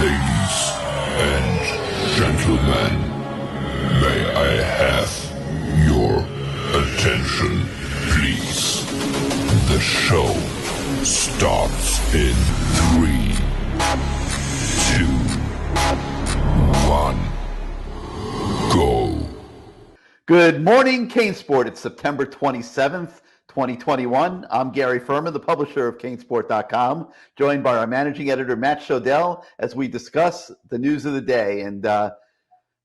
Ladies and gentlemen, may I have your attention, please? The show starts in 3, 2, 1, go. Good morning, CaneSport. It's September 27th, 2021. I'm Gary Furman, the publisher of CaneSport.com, joined by our managing editor, Matt Shodell, as we discuss the news of the day. And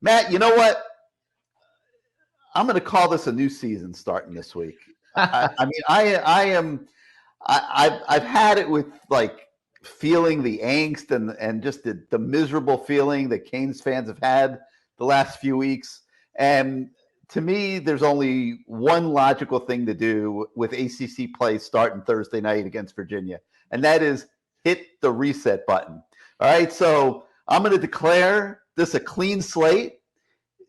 Matt, you know what? I'm going to call this a new season starting this week. I've had it with like feeling the angst and just the miserable feeling that Canes fans have had the last few weeks. And to me, there's only one logical thing to do with ACC play starting Thursday night against Virginia, and that is hit the reset button. All right, so I'm going to declare this a clean slate.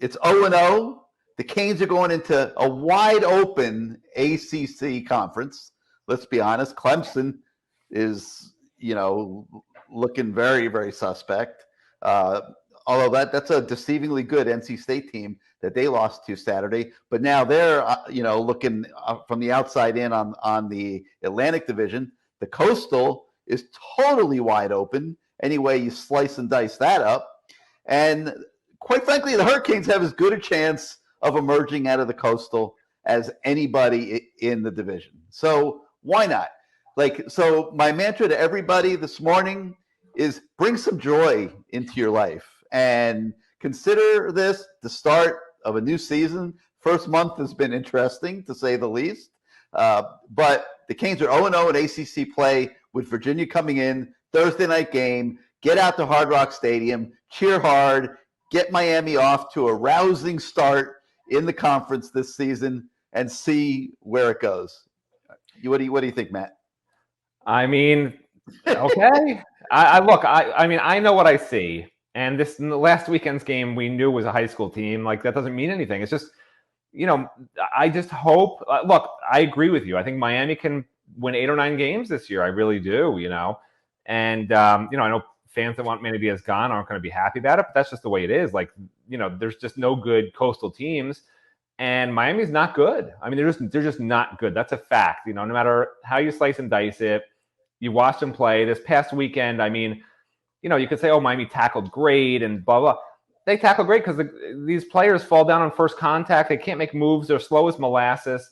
It's 0-0. The Canes are going into a wide open ACC conference. Let's be honest. Clemson is, looking very, very suspect. Although that's a deceivingly good NC State team that they lost to Saturday. But now they're, looking from the outside in on the Atlantic Division. The Coastal is totally wide open. Anyway, you slice and dice that up. And quite frankly, the Hurricanes have as good a chance of emerging out of the Coastal as anybody in the division. So why not? So my mantra to everybody this morning is bring some joy into your life and consider this the start of a new season. First month has been interesting, to say the least. But the Canes are 0-0 in ACC play with Virginia coming in, Thursday night game. Get out to Hard Rock Stadium, cheer hard, get Miami off to a rousing start in the conference this season, and see where it goes. What do you think, Matt? I mean, okay. I know what I see. And this last weekend's game, we knew was a high school team. Like, that doesn't mean anything. It's just, I just hope. Look, I agree with you. I think Miami can win 8 or 9 games this year. I really do. And I know fans that want Manny Diaz gone aren't going to be happy about it, but that's just the way it is. Like, there's just no good Coastal teams, and Miami's not good. I mean, they're just not good. That's a fact. No matter how you slice and dice it, you watch them play this past weekend. I mean, you could say, oh, Miami tackled great and blah, blah. They tackle great because these players fall down on first contact. They can't make moves. They're slow as molasses.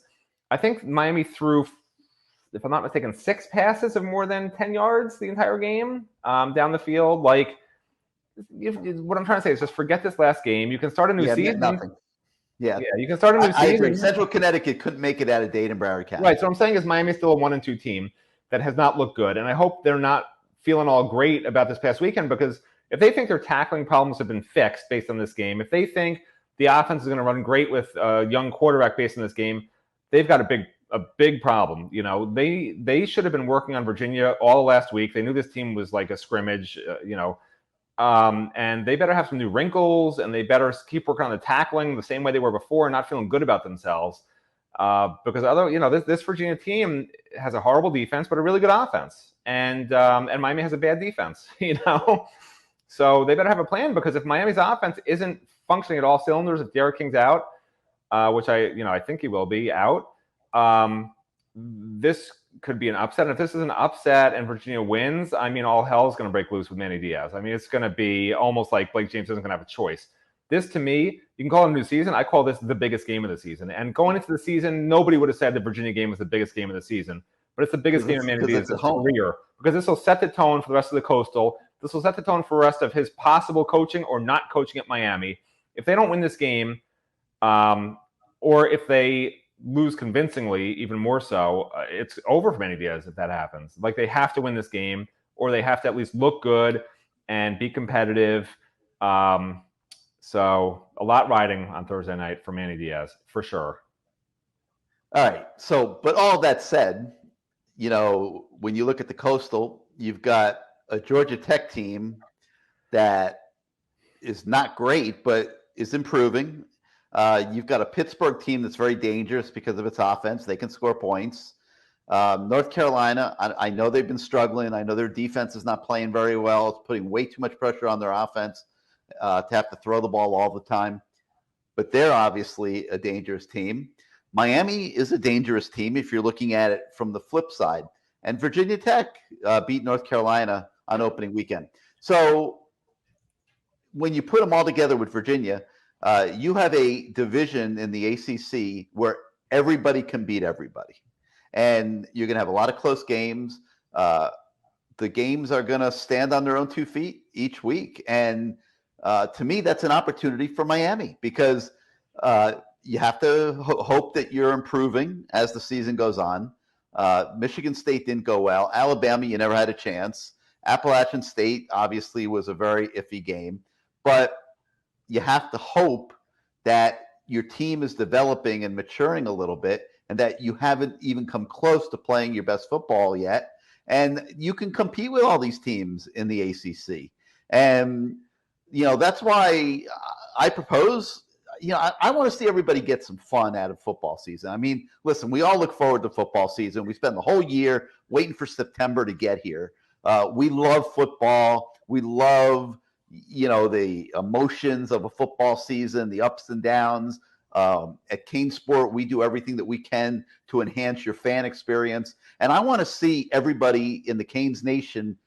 I think Miami threw, if I'm not mistaken, 6 passes of more than 10 yards the entire game down the field. Like, what I'm trying to say is just forget this last game. You can start a new season. Nothing. Yeah, you can start a new season. I agree. Central Connecticut couldn't make it out of Dade and Broward County. Right, so what I'm saying is Miami's still a 1-2 team that has not looked good. And I hope they're not feeling all great about this past weekend, because if they think their tackling problems have been fixed based on this game, if they think the offense is going to run great with a young quarterback based on this game, they've got a big problem. They should have been working on Virginia all last week. They knew this team was like a scrimmage, and they better have some new wrinkles, and they better keep working on the tackling the same way they were before, not feeling good about themselves. Because this Virginia team has a horrible defense, but a really good offense, and Miami has a bad defense. So they better have a plan, because if Miami's offense isn't functioning at all cylinders, if Derek King's out, which I think he will be out, this could be an upset. And if this is an upset and Virginia wins, I mean, all hell is going to break loose with Manny Diaz. I mean, it's going to be almost like Blake James isn't going to have a choice. This, to me, you can call it a new season. I call this the biggest game of the season. And going into the season, nobody would have said the Virginia game was the biggest game of the season. But it's the biggest game of Manny Diaz's career, because this will set the tone for the rest of the Coastal. This will set the tone for the rest of his possible coaching or not coaching at Miami. If they don't win this game, or if they lose convincingly, even more so, it's over for Manny Diaz if that happens. Like, they have to win this game, or they have to at least look good and be competitive. So a lot riding on Thursday night for Manny Diaz, for sure. All right. So, but all that said, when you look at the Coastal, you've got a Georgia Tech team that is not great, but is improving. You've got a Pittsburgh team that's very dangerous because of its offense. They can score points. North Carolina, I know they've been struggling. I know their defense is not playing very well. It's putting way too much pressure on their offense to have to throw the ball all the time. But they're obviously a dangerous team. Miami is a dangerous team if you're looking at it from the flip side. And Virginia Tech beat North Carolina on opening weekend. So when you put them all together with Virginia, you have a division in the ACC where everybody can beat everybody. And you're going to have a lot of close games. The games are going to stand on their own 2 feet each week. And to me, that's an opportunity for Miami because you have to hope that you're improving as the season goes on. Michigan State didn't go well. Alabama, you never had a chance. Appalachian State obviously was a very iffy game. But you have to hope that your team is developing and maturing a little bit and that you haven't even come close to playing your best football yet. And you can compete with all these teams in the ACC. And, that's why I propose, I want to see everybody get some fun out of football season. I mean, listen, we all look forward to football season. We spend the whole year waiting for September to get here. We love football. We love the emotions of a football season, the ups and downs. At CaneSport, we do everything that we can to enhance your fan experience. And I want to see everybody in the Canes Nation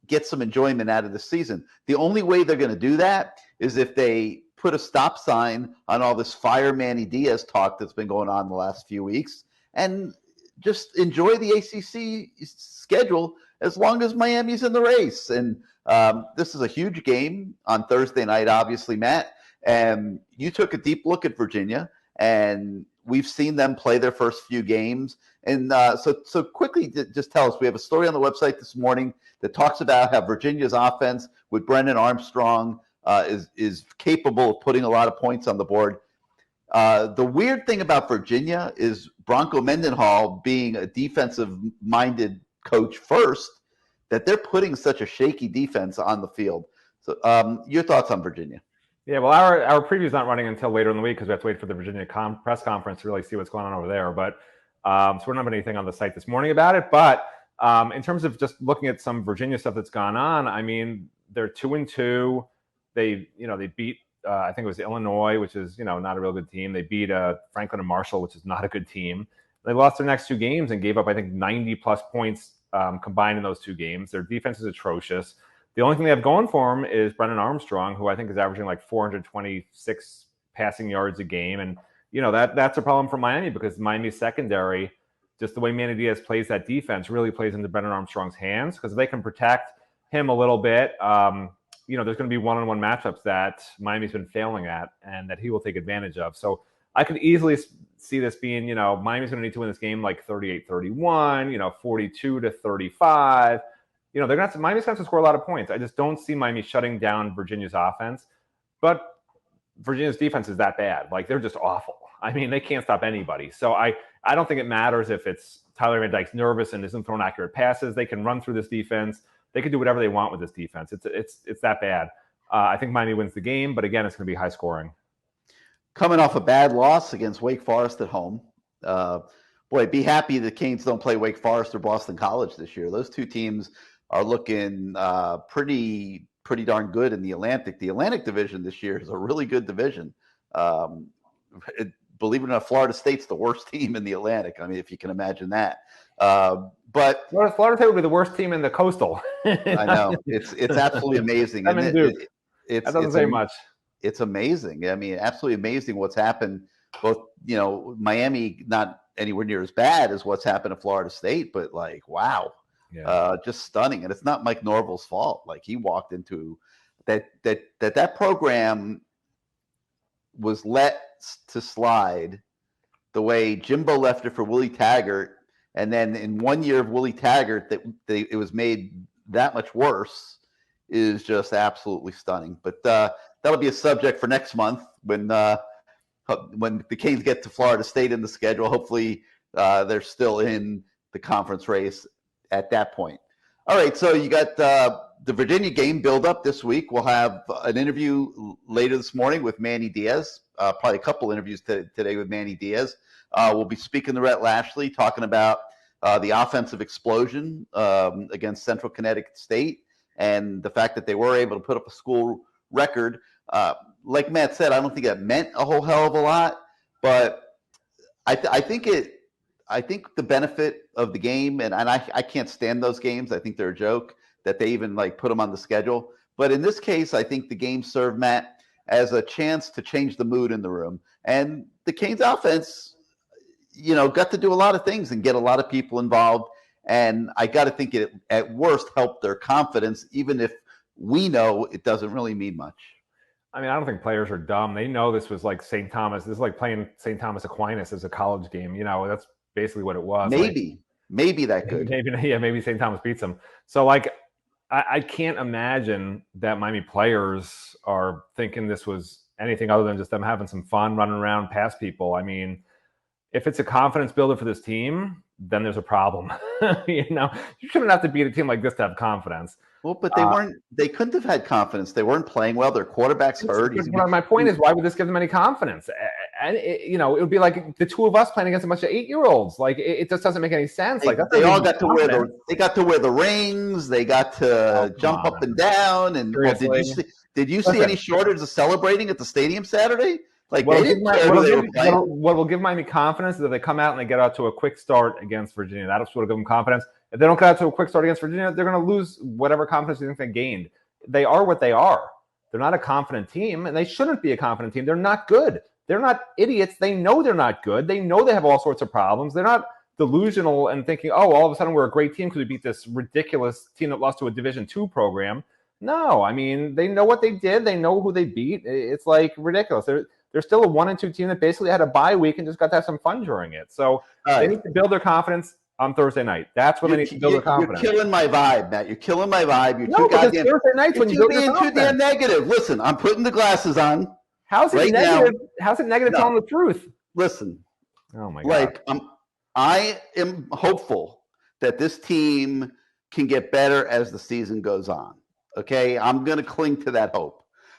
get some enjoyment out of the season. The only way they're going to do that is if they put a stop sign on all this fire Manny Diaz talk that's been going on the last few weeks and just enjoy the ACC schedule as long as Miami's in the race. And this is a huge game on Thursday night, obviously, Matt. And you took a deep look at Virginia, and we've seen them play their first few games. And so quickly, just tell us, we have a story on the website this morning that talks about how Virginia's offense with Brennan Armstrong is capable of putting a lot of points on the board. The weird thing about Virginia is Bronco Mendenhall being a defensive-minded coach first, that they're putting such a shaky defense on the field. So your thoughts on Virginia? Yeah, well, our preview's not running until later in the week because we have to wait for the Virginia press conference to really see what's going on over there. But so we're not having anything on the site this morning about it. But in terms of just looking at some Virginia stuff that's gone on, I mean, they're 2-2. They beat I think it was Illinois, which is not a real good team. They beat Franklin and Marshall, which is not a good team. They lost their next 2 games and gave up, I think, 90-plus points combined in those 2 games. Their defense is atrocious. The only thing they have going for them is Brennan Armstrong, who I think is averaging like 426 passing yards a game. And, that's a problem for Miami because Miami's secondary, just the way Manny Diaz plays that defense, really plays into Brennan Armstrong's hands because if they can protect him a little bit, there's going to be one-on-one matchups that Miami's been failing at and that he will take advantage of. So I could easily see this being, Miami's going to need to win this game like 38-31, 42-35. They're going to have to, Miami's going to have to score a lot of points. I just don't see Miami shutting down Virginia's offense. But Virginia's defense is that bad. Like, they're just awful. I mean, they can't stop anybody. So I don't think it matters if it's Tyler Van Dyke's nervous and isn't throwing accurate passes. They can run through this defense. They can do whatever they want with this defense. It's that bad. I think Miami wins the game, but again, it's going to be high scoring. Coming off a bad loss against Wake Forest at home. Boy, be happy the Canes don't play Wake Forest or Boston College this year. Those 2 teams are looking pretty darn good in the Atlantic. The Atlantic division this year is a really good division. Believe it or not, Florida State's the worst team in the Atlantic. I mean, if you can imagine that. But Florida State would be the worst team in the Coastal. I know it's absolutely amazing. I mean, that doesn't say much. It's amazing. I mean, absolutely amazing what's happened. Both, Miami not anywhere near as bad as what's happened at Florida State, but like, wow. Yeah. Just stunning. And it's not Mike Norvell's fault. Like, he walked into that program was let to slide the way Jimbo left it for Willie Taggart. And then in 1 year of Willie Taggart, it was made that much worse is just absolutely stunning. But that'll be a subject for next month when the Canes get to Florida State in the schedule. Hopefully they're still in the conference race at that point. All right, so you got the Virginia game build up this week. We'll have an interview later this morning with Manny Diaz, probably a couple interviews today with Manny Diaz. We'll be speaking to Rhett Lashley, talking about the offensive explosion against Central Connecticut State, and the fact that they were able to put up a school record. Like Matt said, I don't think that meant a whole hell of a lot, but I think the benefit of the game, and I can't stand those games. I think they're a joke that they even like put them on the schedule. But in this case, I think the game served Matt as a chance to change the mood in the room. And the Canes offense, got to do a lot of things and get a lot of people involved. And I got to think it at worst helped their confidence, even if we know it doesn't really mean much. I mean, I don't think players are dumb. They know this was like St. Thomas. This is like playing St. Thomas Aquinas as a college game. That's basically what it was. Maybe that good. Maybe St. Thomas beats them. So like, I can't imagine that Miami players are thinking this was anything other than just them having some fun, running around past people. I mean, if it's a confidence builder for this team, then there's a problem. You shouldn't have to beat a team like this to have confidence. Well, but they couldn't have had confidence. They weren't playing well. Their quarterback's hurt. My point is, why would this give them any confidence? And it would be like the two of us playing against a bunch of 8-year-olds. Like it just doesn't make any sense. They all got to wear the rings. They got to jump up and down. And did you see any shortage of celebrating at the stadium Saturday? Like what will give Miami confidence is if they come out and they get out to a quick start against Virginia. That'll sort of give them confidence. If they don't get out to a quick start against Virginia, they're going to lose whatever confidence they think they gained. They are what they are. They're not a confident team, and they shouldn't be a confident team. They're not good. They're not idiots. They know they're not good. They know they have all sorts of problems. They're not delusional and thinking, oh, all of a sudden we're a great team because we beat this ridiculous team that lost to a Division II program. No, I mean, they know what they did. They know who they beat. It's like ridiculous. They're still a 1-2 team that basically had a bye week and just got to have some fun during it. So they need to build their confidence on Thursday night. That's when they need to build their confidence. You're killing my vibe, Matt. You're killing my vibe. Thursday nights when you're being too damn negative. Listen, I'm putting the glasses on. How's it negative? How's it negative telling the truth? Listen. Oh my God. I am hopeful that this team can get better as the season goes on. Okay? I'm going to cling to that hope.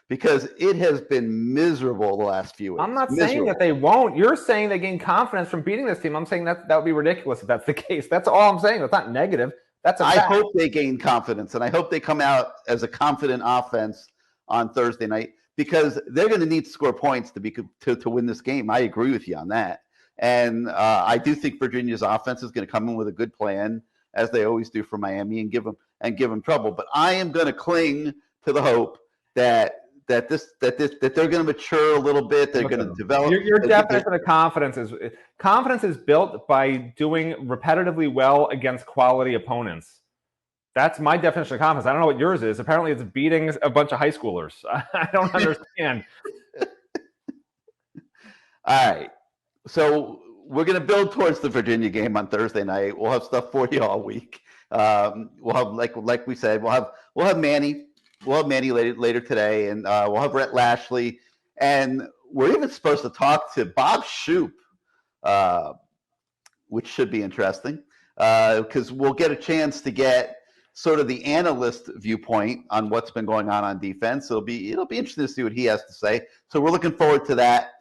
Because it has been miserable the last few weeks. I'm not saying that they won't. You're saying they gain confidence from beating this team. I'm saying that would be ridiculous if that's the case. That's all I'm saying. It's not negative. That's a fact. I hope they gain confidence, and I hope they come out as a confident offense on Thursday night because they're going to need to score points to win this game. I agree with you on that. And I do think Virginia's offense is going to come in with a good plan, as they always do for Miami, and give them trouble. But I am going to cling to the hope that they're going to mature a little bit. They're going to develop. Your definition of confidence is built by doing repetitively well against quality opponents. That's my definition of confidence. I don't know what yours is. Apparently, it's beating a bunch of high schoolers. I don't understand. All right. So we're going to build towards the Virginia game on Thursday night. We'll have stuff for you all week. We'll have, like we said, we'll have Manny. We'll have Manny later today, and we'll have Rhett Lashley. And we're even supposed to talk to Bob Shoop, which should be interesting because we'll get a chance to get sort of the analyst viewpoint on what's been going on defense. It'll be interesting to see what he has to say. So we're looking forward to that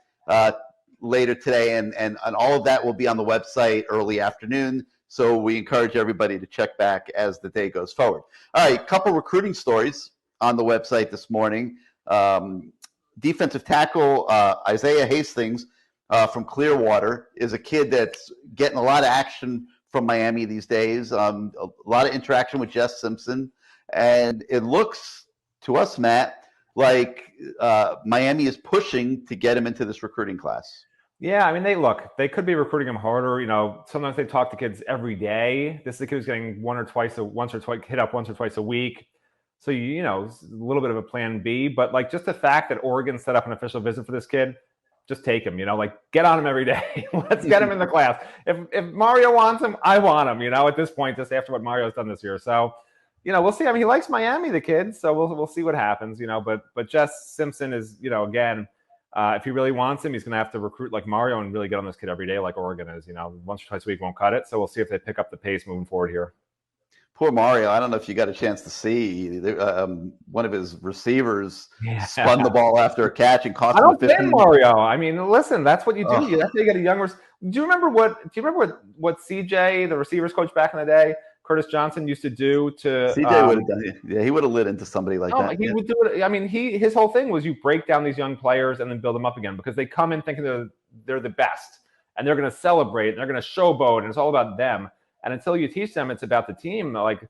later today, and all of that will be on the website early afternoon. So we encourage everybody to check back as the day goes forward. All right, couple recruiting stories on the website this morning. Defensive tackle Isaiah Hastings from Clearwater is a kid that's getting a lot of action from Miami these days, a lot of interaction with Jess Simpson. And it looks to us, Matt, like Miami is pushing to get him into this recruiting class. Yeah, I mean, they could be recruiting him harder. Sometimes they talk to kids every day. This is a kid who's getting once or twice hit up once or twice a week. So, it's a little bit of a plan B, but just the fact that Oregon set up an official visit for this kid, just take him, get on him every day. Let's get him in the class. If Mario wants him, I want him, at this point, just after what Mario's done this year. So, we'll see. I mean, he likes Miami, the kid, so we'll see what happens, but Jess Simpson is, again, if he really wants him, he's going to have to recruit like Mario and really get on this kid every day like Oregon is, once or twice a week won't cut it. So we'll see if they pick up the pace moving forward here. Poor Mario. I don't know if you got a chance to see one of his receivers spun the ball after a catch and cost him 15. Mario. I mean, listen, that's what you do. That's how you get a young Do you remember what CJ, the receivers coach back in the day, Curtis Johnson, used to do to? CJ would have done it. Yeah, he would have lit into somebody like No, that. he would do it. I mean, his whole thing was you break down these young players and then build them up again because they come in thinking they're the best and they're going to celebrate and they're going to showboat and it's all about them. And until you teach them it's about the team, like,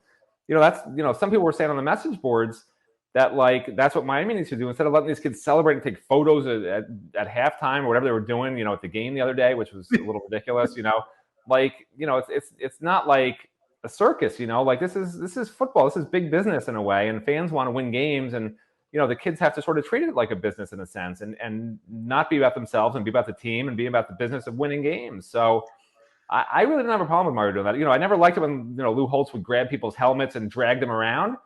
that's, some people were saying on the message boards that like that's what Miami needs to do instead of letting these kids celebrate and take photos at halftime or whatever they were doing, at the game the other day, which was a little ridiculous. It's not like a circus, like this is football. This is big business in a way, and fans want to win games, and the kids have to sort of treat it like a business in a sense, and not be about themselves and be about the team and be about the business of winning games. So I really didn't have a problem with Mario doing that. I never liked it when Lou Holtz would grab people's helmets and drag them around.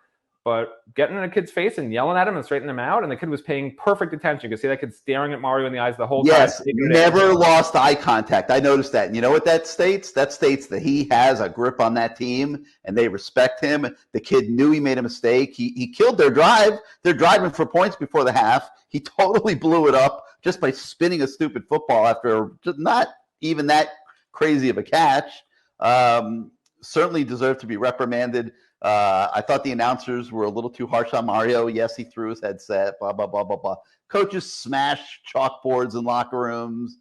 But getting in a kid's face and yelling at him and straightening him out, and the kid was paying perfect attention. You could see that kid staring at Mario in the eyes the whole time. Yes, never lost eye contact. I noticed that. And you know what that states? That states that he has a grip on that team, and they respect him. The kid knew he made a mistake. He killed their drive. They're driving for points before the half. He totally blew it up just by spinning a stupid football after just not even that crazy of a catch. Certainly deserved to be reprimanded. I thought the announcers were a little too harsh on Mario. Yes, he threw his headset, blah, blah, blah, blah, blah. Coaches smash chalkboards in locker rooms.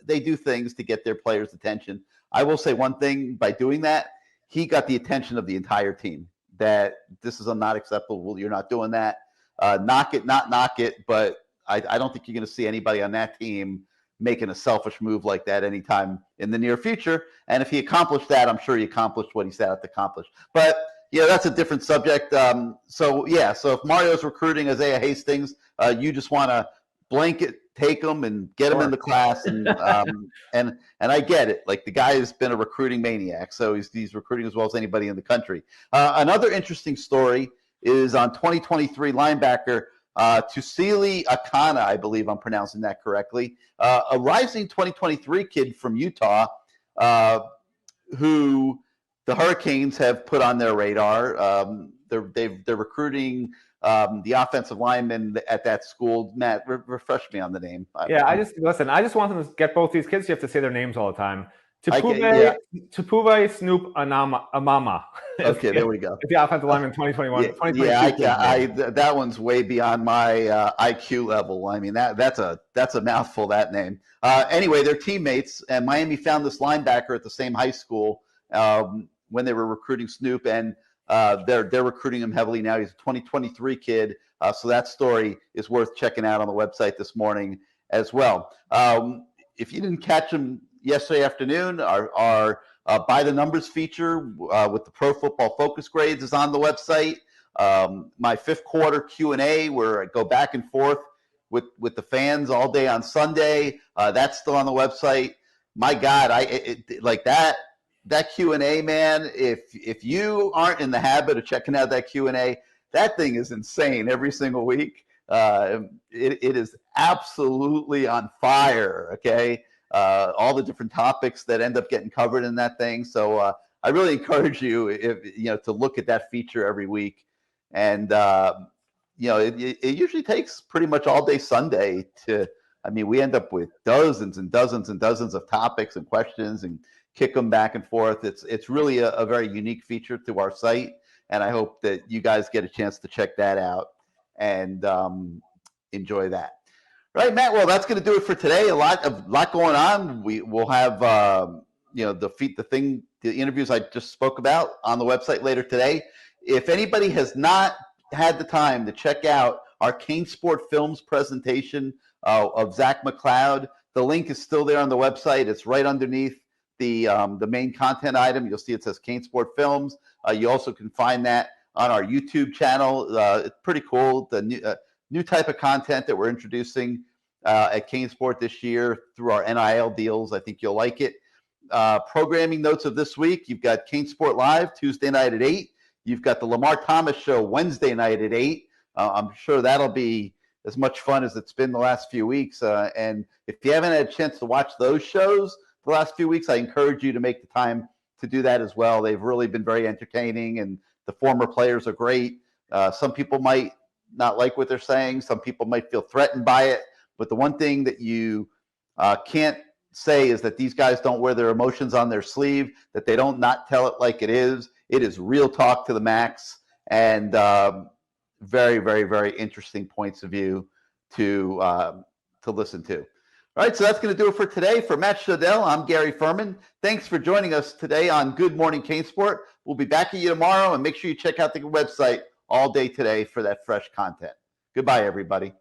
They do things to get their players' attention. I will say one thing, by doing that, he got the attention of the entire team, that this is not acceptable. You're not doing that. Knock it, not knock it, but I don't think you're going to see anybody on that team making a selfish move like that anytime in the near future. And if he accomplished that, I'm sure he accomplished what he set out to accomplish. But that's a different subject. So if Mario's recruiting Isaiah Hastings, you just want to blanket take him and get him in the class, and I get it. Like, the guy has been a recruiting maniac, so he's recruiting as well as anybody in the country. Another interesting story is on 2023 linebacker Tusili Akana, I believe I'm pronouncing that correctly, a rising 2023 kid from Utah, who the Hurricanes have put on their radar. They're recruiting the offensive lineman at that school. Matt, refresh me on the name. I just want them to get both these kids. You have to say their names all the time. Tupuve Snoop Amama. Okay, there we go. It's the offensive lineman 2021. That one's way beyond my IQ level. I mean, that's a mouthful, that name. Anyway, they're teammates, and Miami found this linebacker at the same high school when they were recruiting Snoop, and they're recruiting him heavily now. He's a 2023 kid, so that story is worth checking out on the website this morning as well. If you didn't catch him yesterday afternoon, our By the Numbers feature with the Pro Football Focus grades is on the website. My fifth quarter Q&A, where I go back and forth with the fans all day on Sunday, that's still on the website. My God, like that Q&A, man. If you aren't in the habit of checking out that Q&A, that thing is insane every single week. It is absolutely on fire. Okay. All the different topics that end up getting covered in that thing. So I really encourage you, to look at that feature every week. And it usually takes pretty much all day Sunday we end up with dozens and dozens and dozens of topics and questions and kick them back and forth. It's really a very unique feature to our site, and I hope that you guys get a chance to check that out and enjoy that. Right, Matt. Well, that's going to do it for today. A lot going on. We'll have the interviews I just spoke about on the website later today. If anybody has not had the time to check out our CaneSport Films presentation of Zach McLeod, the link is still there on the website. It's right underneath the main content item. You'll see it says CaneSport Films. You also can find that on our YouTube channel. It's pretty cool. The new type of content that we're introducing at CaneSport this year through our NIL deals. I think you'll like it. Programming notes of this week: you've got CaneSport Live Tuesday night at 8. You've got the Lamar Thomas Show Wednesday night at 8. I'm sure that'll be as much fun as it's been the last few weeks. And if you haven't had a chance to watch those shows the last few weeks, I encourage you to make the time to do that as well. They've really been very entertaining, and the former players are great. Some people might not like what they're saying. Some people might feel threatened by it. But the one thing that you can't say is that these guys don't wear their emotions on their sleeve, that they don't not tell it like it is. It is real talk to the max, and very, very, very interesting points of view to listen to. All right, so that's going to do it for today. For Matt Shodell, I'm Gary Furman. Thanks for joining us today on Good Morning CaneSport. We'll be back at you tomorrow, and make sure you check out the website all day today for that fresh content. Goodbye, everybody.